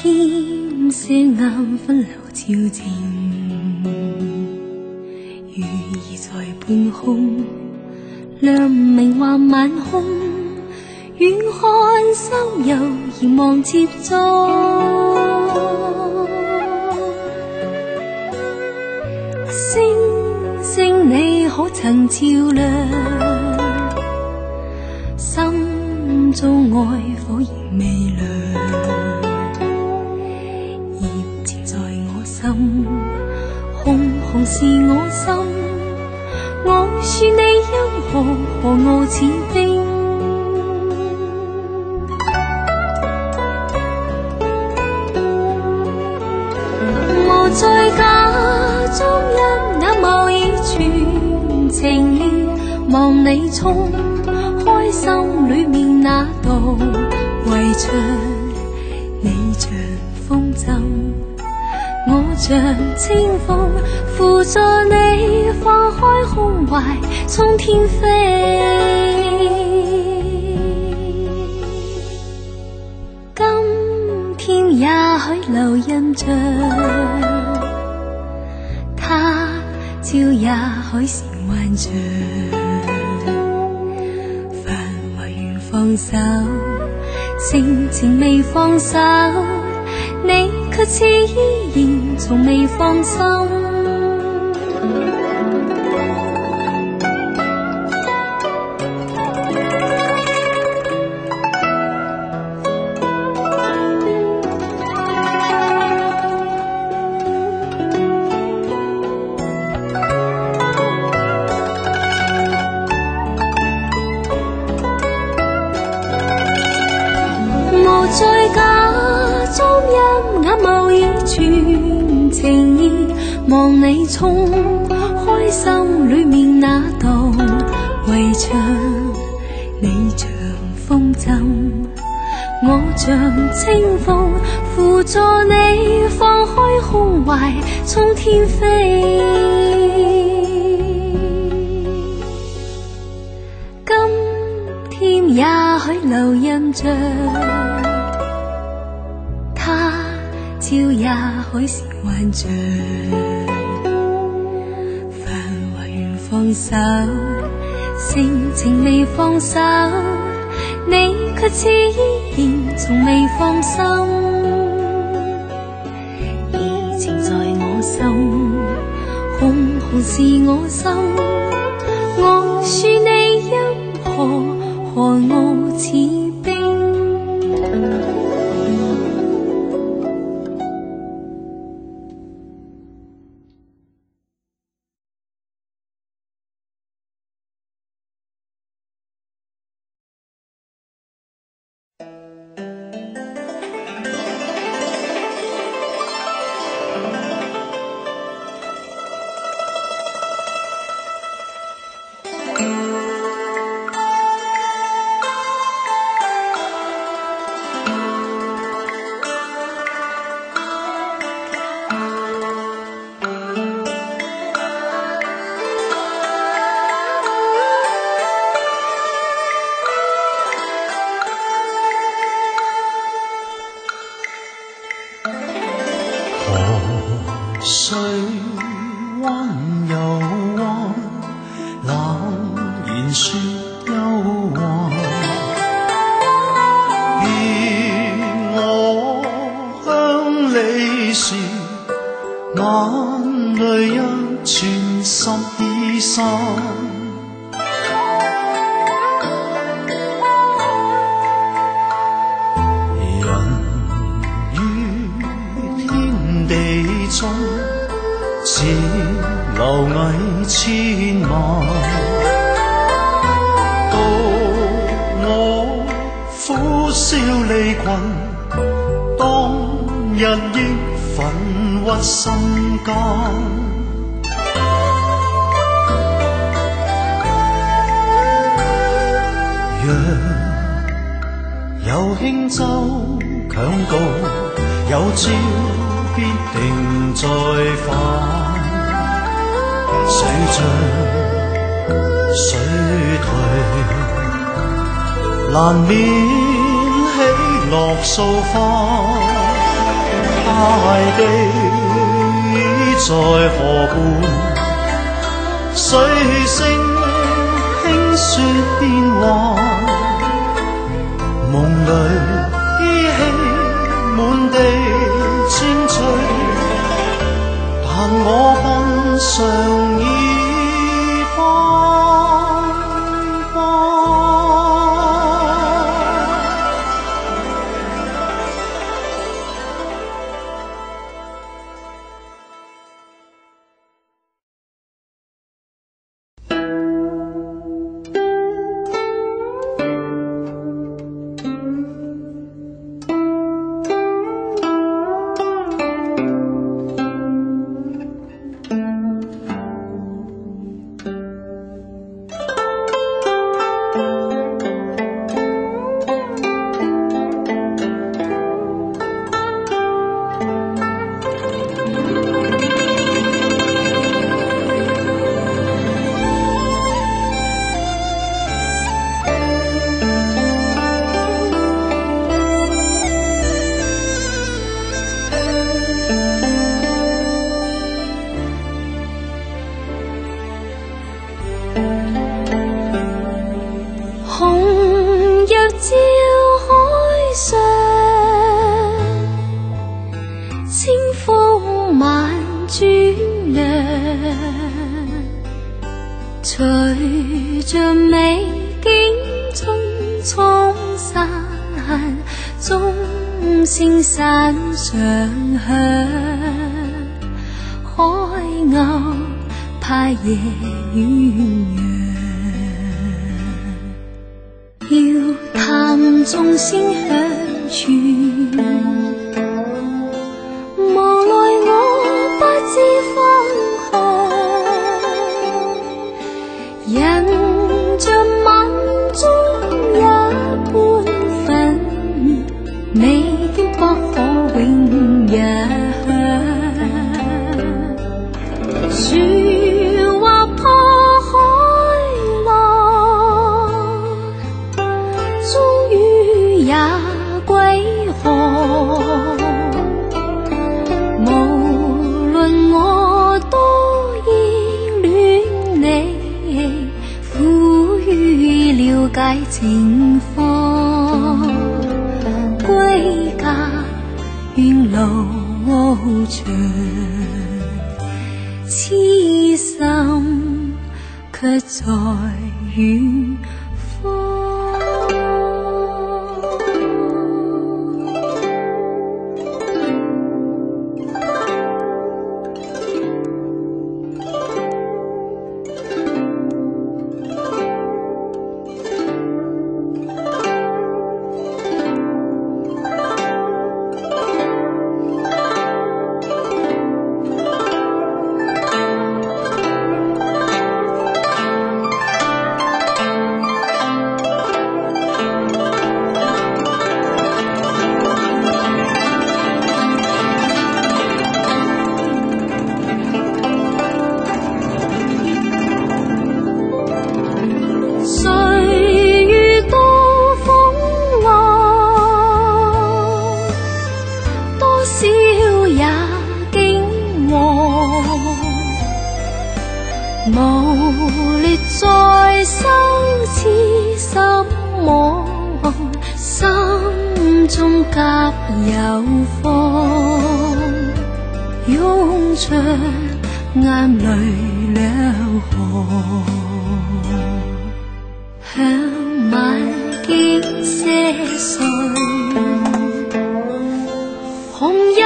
天色暗分流照靜，如兒在半空，亮明幻晚空，遠看深幽，凝望接觸。星星你可曾照亮，心中愛火仍未亮。紅紅是我心，我說你因何我似冰。我在家中一眼眸已全情意，望你衝開心裏面那道圍牆，你像風箏，我像清風，扶助你放開胸懷，衝天飛。今天也許留印象，他朝也許是幻象。繁華願放手，情未放手，你卻似依然從未放心。我在家中一眼眸已全情意，望你衝開心裏面那道圍牆，你像風箏，我像清風，扶助你放開胸懷，衝天飛。今天也許留印象，朝也許是幻象。繁華願放手，情未放手，你卻似依然從未放心。怡情在我心，紅紅是我心，我說你因何我似冰。水溫柔彎，冷言說憂患，而我向你時，眼淚一串濕衣衫。似螻蟻千萬，到我苦笑離群，當日亦奮屈心間。若有輕舟強渡，有朝必定再返。水漲水退，難免喜樂數番。地在河畔，水聲輕說變幻，夢裏依稀滿地清脆，但我奔上已斑斑。隨着美景匆匆散，鐘聲山上響，海鷗拍夜鸳鸯，遙嘆鐘聲響處，無奈我不知方向，人像晚鐘一般分，美景不可永日樹劃破海浪，終於也歸航。無論我多依戀你，苦於了解情況，歸家遠路長，痴心卻在遠方。無力再修此心魔，心中夾有風，湧出眼淚兩行，向晚景些碎，紅日